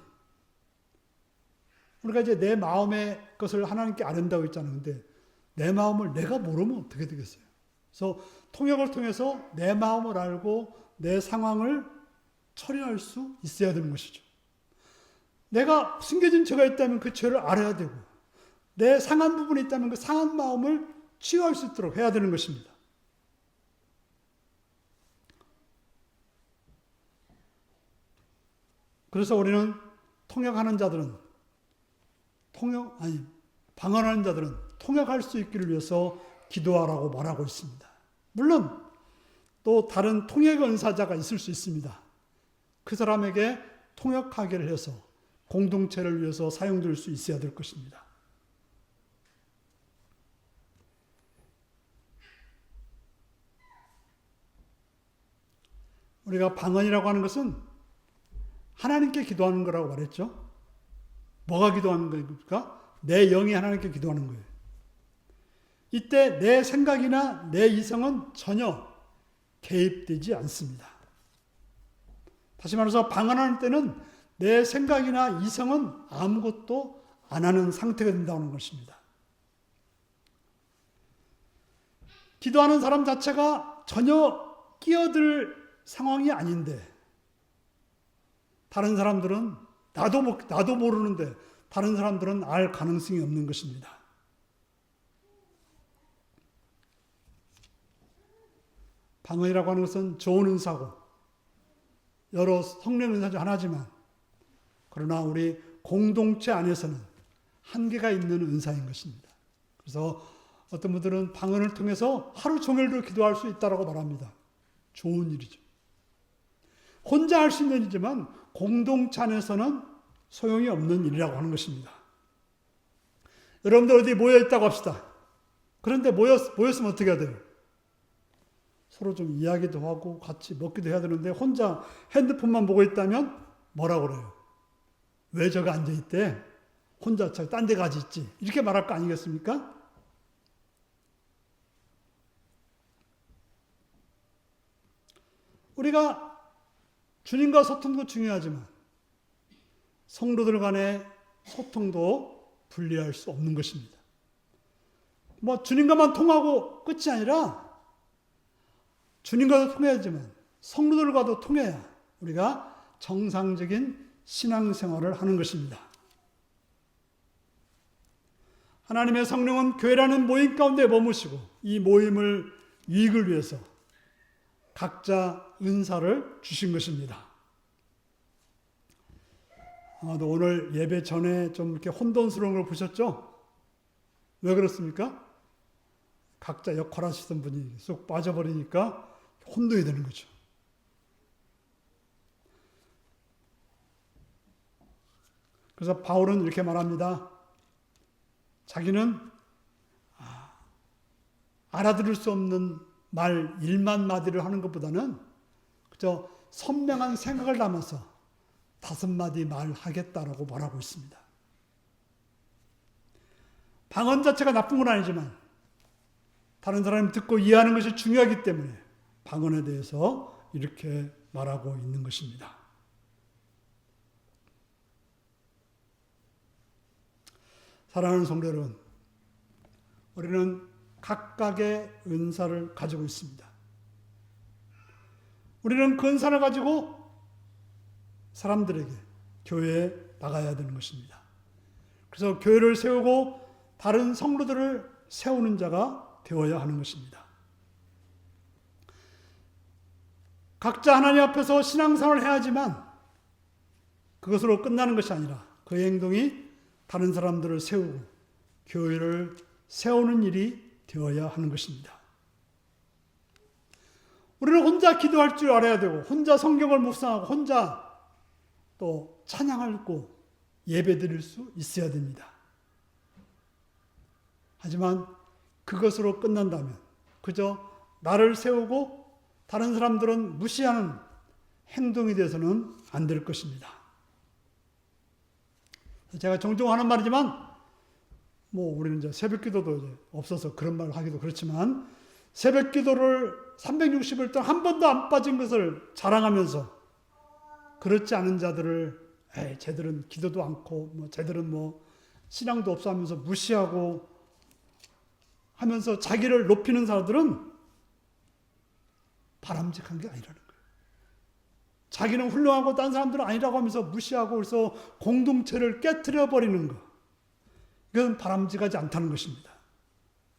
A: 우리가 이제 내 마음의 것을 하나님께 아른다고 했잖아요. 근데 내 마음을 내가 모르면 어떻게 되겠어요? 그래서 통역을 통해서 내 마음을 알고 내 상황을 처리할 수 있어야 되는 것이죠. 내가 숨겨진 죄가 있다면 그 죄를 알아야 되고 내 상한 부분이 있다면 그 상한 마음을 치유할 수 있도록 해야 되는 것입니다. 그래서 우리는 통역하는 자들은 방언하는 자들은 통역할 수 있기를 위해서 기도하라고 말하고 있습니다. 물론 또 다른 통역 은사자가 있을 수 있습니다. 그 사람에게 통역하기를 해서 공동체를 위해서 사용될 수 있어야 될 것입니다. 우리가 방언이라고 하는 것은 하나님께 기도하는 거라고 말했죠. 뭐가 기도하는 겁니까? 내 영이 하나님께 기도하는 거예요. 이때 내 생각이나 내 이성은 전혀 개입되지 않습니다. 다시 말해서 방언할 때는 내 생각이나 이성은 아무것도 안 하는 상태가 된다는 것입니다. 기도하는 사람 자체가 전혀 끼어들 상황이 아닌데 다른 사람들은 나도 모르는데 다른 사람들은 알 가능성이 없는 것입니다. 방언이라고 하는 것은 좋은 은사고 여러 성령 은사 중 하나지만 그러나 우리 공동체 안에서는 한계가 있는 은사인 것입니다. 그래서 어떤 분들은 방언을 통해서 하루 종일도 기도할 수 있다고 말합니다. 좋은 일이죠. 혼자 할 수 있는 일이지만 공동체 안에서는 소용이 없는 일이라고 하는 것입니다. 여러분들 어디 모여 있다고 합시다. 그런데 모였으면 어떻게 해야 돼요? 서로 좀 이야기도 하고 같이 먹기도 해야 되는데 혼자 핸드폰만 보고 있다면 뭐라고 그래요? 왜 저기 앉아있대? 혼자 딴 데 가지 있지. 이렇게 말할 거 아니겠습니까? 우리가 주님과 소통도 중요하지만 성도들 간의 소통도 분리할 수 없는 것입니다. 주님과만 통하고 끝이 아니라 주님과도 통해야지만 성도들과도 통해야 우리가 정상적인 신앙생활을 하는 것입니다. 하나님의 성령은 교회라는 모임 가운데 머무시고 이 모임을 유익을 위해서 각자 은사를 주신 것입니다. 오늘 예배 전에 좀 이렇게 혼돈스러운 걸 보셨죠? 왜 그렇습니까? 각자 역할 하시던 분이 쏙 빠져버리니까 혼돈이 되는 거죠. 그래서 바울은 이렇게 말합니다. 자기는 알아들을 수 없는 말 1만 마디를 하는 것보다는 그저 선명한 생각을 담아서 5마디 말하겠다라고 말하고 있습니다. 방언 자체가 나쁜 건 아니지만 다른 사람이 듣고 이해하는 것이 중요하기 때문에 방언에 대해서 이렇게 말하고 있는 것입니다. 사랑하는 성도 여러분, 우리는 각각의 은사를 가지고 있습니다. 우리는 그 은사를 가지고 사람들에게 교회에 나가야 되는 것입니다. 그래서 교회를 세우고 다른 성도들을 세우는 자가 되어야 하는 것입니다. 각자 하나님 앞에서 신앙생활을 해야지만 그것으로 끝나는 것이 아니라 그의 행동이 다른 사람들을 세우고 교회를 세우는 일이 되어야 하는 것입니다. 우리는 혼자 기도할 줄 알아야 되고 혼자 성경을 묵상하고 혼자 또 찬양하고 예배드릴 수 있어야 됩니다. 하지만 그것으로 끝난다면 그저 나를 세우고 다른 사람들은 무시하는 행동이 돼서는 안 될 것입니다. 제가 종종 하는 말이지만 우리는 이제 새벽 기도도 이제 없어서 그런 말을 하기도 그렇지만 새벽 기도를 360일 동안 한 번도 안 빠진 것을 자랑하면서 그렇지 않은 자들을 쟤들은 기도도 않고 쟤들은 신앙도 없어 하면서 무시하고 하면서 자기를 높이는 사람들은 바람직한 게 아니라는 거예요. 자기는 훌륭하고 딴 사람들은 아니라고 하면서 무시하고 그래서 공동체를 깨트려 버리는 것. 이건 바람직하지 않다는 것입니다.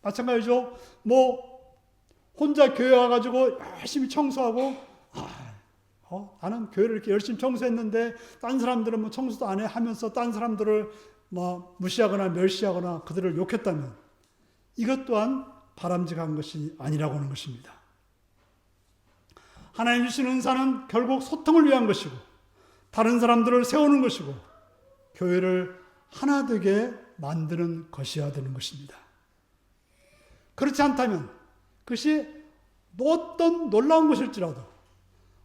A: 마찬가지죠. 혼자 교회 와가지고 열심히 청소하고 나는 교회를 이렇게 열심히 청소했는데 딴 사람들은 청소도 안 해 하면서 딴 사람들을 무시하거나 멸시하거나 그들을 욕했다면 이것 또한 바람직한 것이 아니라고 하는 것입니다. 하나님 주신 은사는 결국 소통을 위한 것이고 다른 사람들을 세우는 것이고 교회를 하나 되게 만드는 것이어야 되는 것입니다. 그렇지 않다면 그것이 어떤 놀라운 것일지라도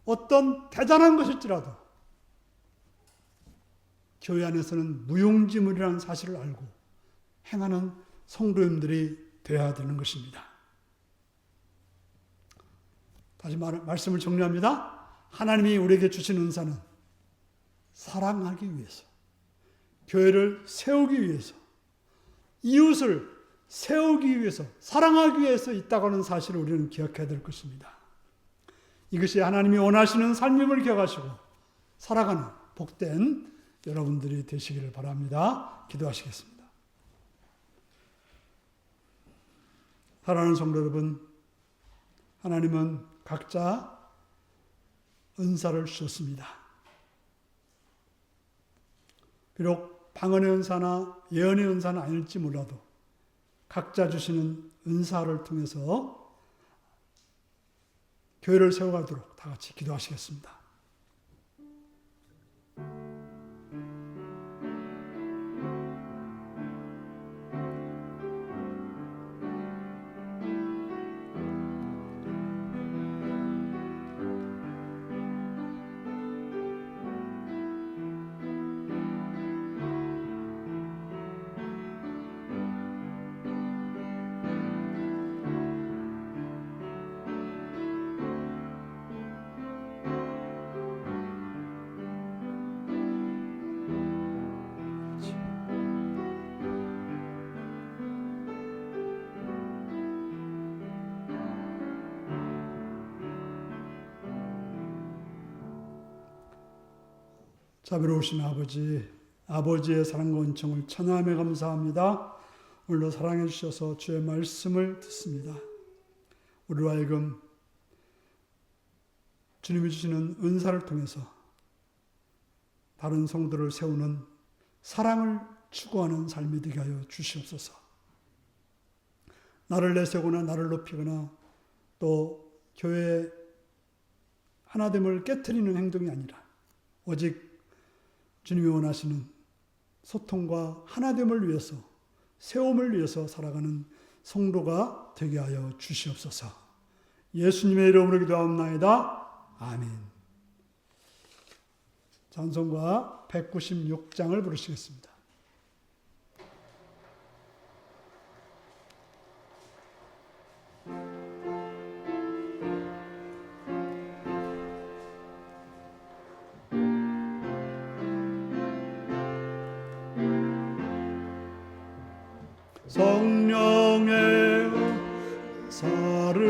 A: 어떤 대단한 것일지라도 교회 안에서는 무용지물이라는 사실을 알고 행하는 성도님들이 돼야 되는 것입니다. 다시 말씀을 정리합니다. 하나님이 우리에게 주신 은사는 사랑하기 위해서, 교회를 세우기 위해서, 이웃을 세우기 위해서, 사랑하기 위해서 있다고 하는 사실을 우리는 기억해야 될 것입니다. 이것이 하나님이 원하시는 삶임을 기억하시고 살아가는 복된 여러분들이 되시기를 바랍니다. 기도하시겠습니다. 사랑하는 성도 여러분, 하나님은 각자 은사를 주셨습니다. 비록 방언의 은사나 예언의 은사는 아닐지 몰라도 각자 주시는 은사를 통해서 교회를 세워가도록 다 같이 기도하시겠습니다. 자비로우신 아버지, 아버지의 사랑과 은총을 찬양하며 감사합니다. 오늘도 사랑해 주셔서 주의 말씀을 듣습니다. 우리로 하여금 주님이 주시는 은사를 통해서 다른 성도를 세우는 사랑을 추구하는 삶이 되게 하여 주시옵소서. 나를 내세우거나 나를 높이거나 또 교회의 하나됨을 깨트리는 행동이 아니라 오직 주님이 원하시는 소통과 하나됨을 위해서, 세움을 위해서 살아가는 성도가 되게 하여 주시옵소서. 예수님의 이름으로 기도하옵나이다. 아멘. 찬송가 196장을 부르시겠습니다. 성령의 은사를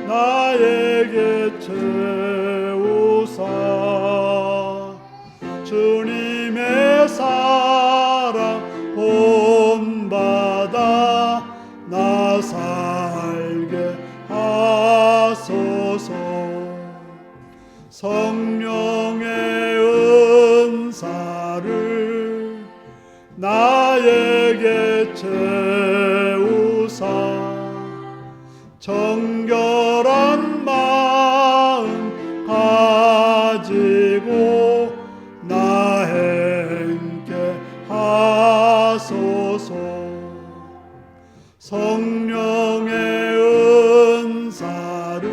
A: 나에게 채우사 주님의 사랑 본받아 나 살게 하소서. 성령의 은사를 나에게 채우사 정결한 마음 가지고 나 행케 하소서. 성령의 은사를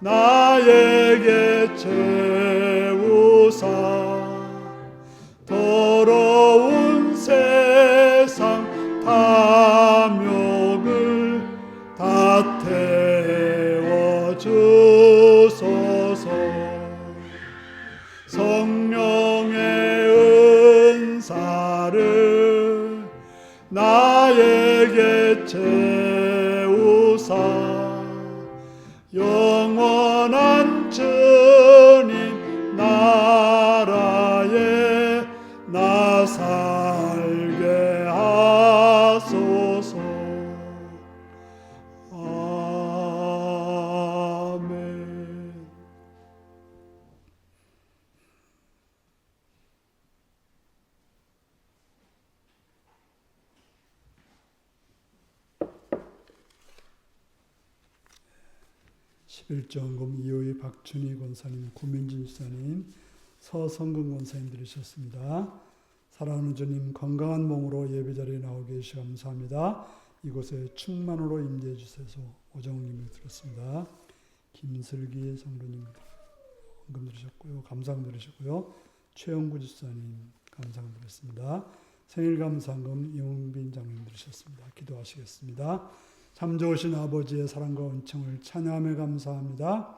A: 나에게 채우사 더러운 세상 탐욕을 다 태워주소서. 성령의 은사를 나에게 채우사 영원한 주님 나라에 나 살게 하소서. 아멘. 십일조원금 이호희 박춘희 권사님, 구민진 집사님, 서성근 권사님 들으셨습니다. 사랑하는 주님, 건강한 몸으로 예배자리에 나오게 해주셔서 감사합니다. 이곳에 충만으로 임재해 주셔서 오정님을 들었습니다. 김슬기 성도님 헌금 들으셨고요. 감사금 들으셨고요. 최영구 집사님 감사금 들었습니다. 생일 감사금 이용빈 장로님 들으셨습니다. 기도하시겠습니다. 참 좋으신 아버지의 사랑과 은총을 찬양하며 감사합니다.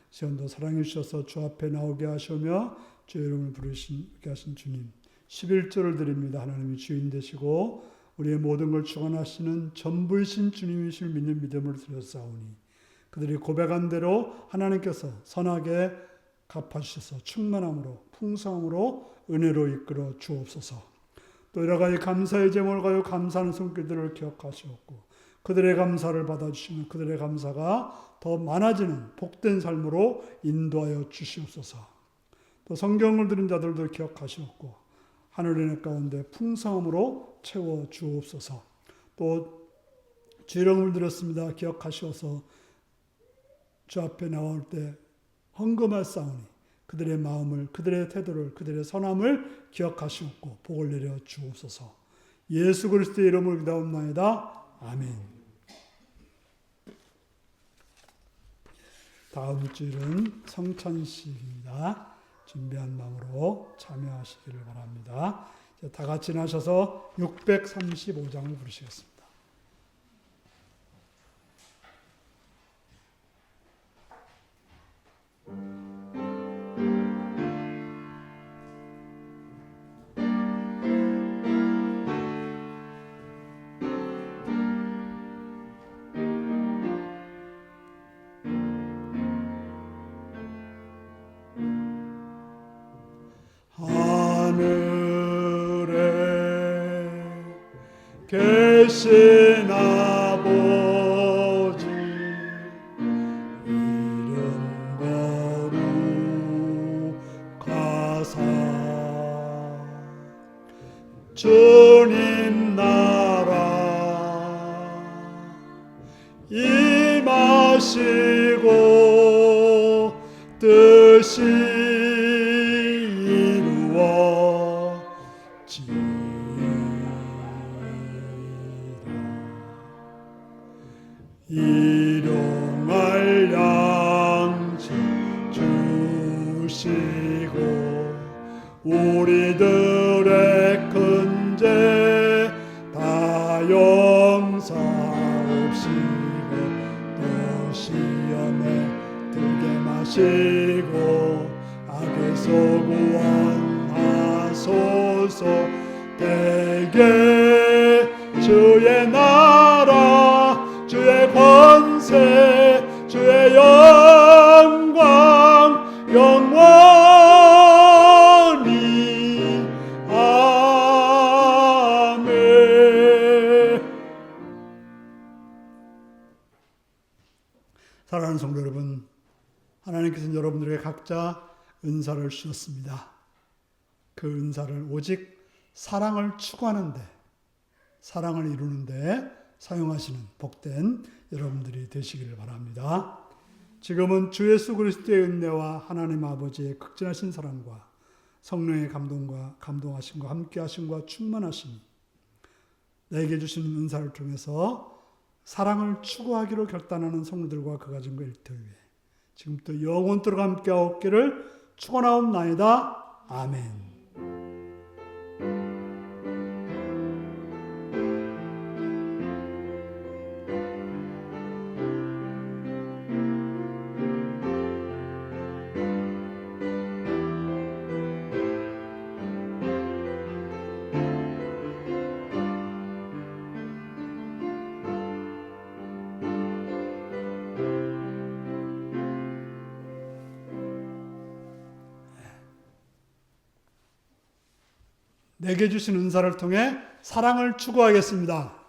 A: 시간도 사랑해 주셔서 주 앞에 나오게 하시며 주의 이름을 부르시게 하신 주님 11조를 드립니다. 하나님이 주인 되시고 우리의 모든 걸 주관하시는 전부이신 주님이실 믿는 믿음을 드렸사오니 그들이 고백한 대로 하나님께서 선하게 갚아주셔서 충만함으로 풍성함으로 은혜로 이끌어 주옵소서. 또 여러 가지 감사의 제목을 가지고 감사하는 손길들을 기억하시옵고 그들의 감사를 받아주시면 그들의 감사가 더 많아지는 복된 삶으로 인도하여 주시옵소서. 또 성경을 들은 자들도 기억하시옵고 하늘의 내 가운데 풍성함으로 채워 주옵소서. 또 주 이름을 드렸습니다. 기억하시어서 주 앞에 나올 때 헌금할 싸우니 그들의 마음을 그들의 태도를 그들의 선함을 기억하시옵고 복을 내려 주옵소서. 예수 그리스도의 이름으로 기도하옵나이다. 아멘. 다음 주일은 성찬식입니다. 준비한 마음으로 참여하시기를 바랍니다. 다 같이 나셔서 635장을 부르시겠습니다. 계신 아버지 이름 거룩하사 주님 나라 임하시고 뜻이 이루어지리라. 일용할 양식 주시고 우리들의 큰 죄 다 용서하옵시고 또 시험에 들게 마시고 악에서 구원하소서. 대개 주의 나라 주의 권세 주의 영광 영원히 아멘. 사랑하는 성도 여러분, 하나님께서는 여러분들에게 각자 은사를 주셨습니다. 그 은사를 오직 사랑을 추구하는데 사랑을 이루는데 사용하시는 복된 여러분들이 되시기를 바랍니다. 지금은 주 예수 그리스도의 은혜와 하나님 아버지의 극진하신 사랑과 성령의 감동하심과 함께하심과 충만하심이 내게 주시는 은사를 통해서 사랑을 추구하기로 결단하는 성도들과 그 가정과 일터 위에 지금부터 영원토록 함께하옵기를 축원하옵나이다. 아멘. 내게 주신 은사를 통해 사랑을 추구하겠습니다.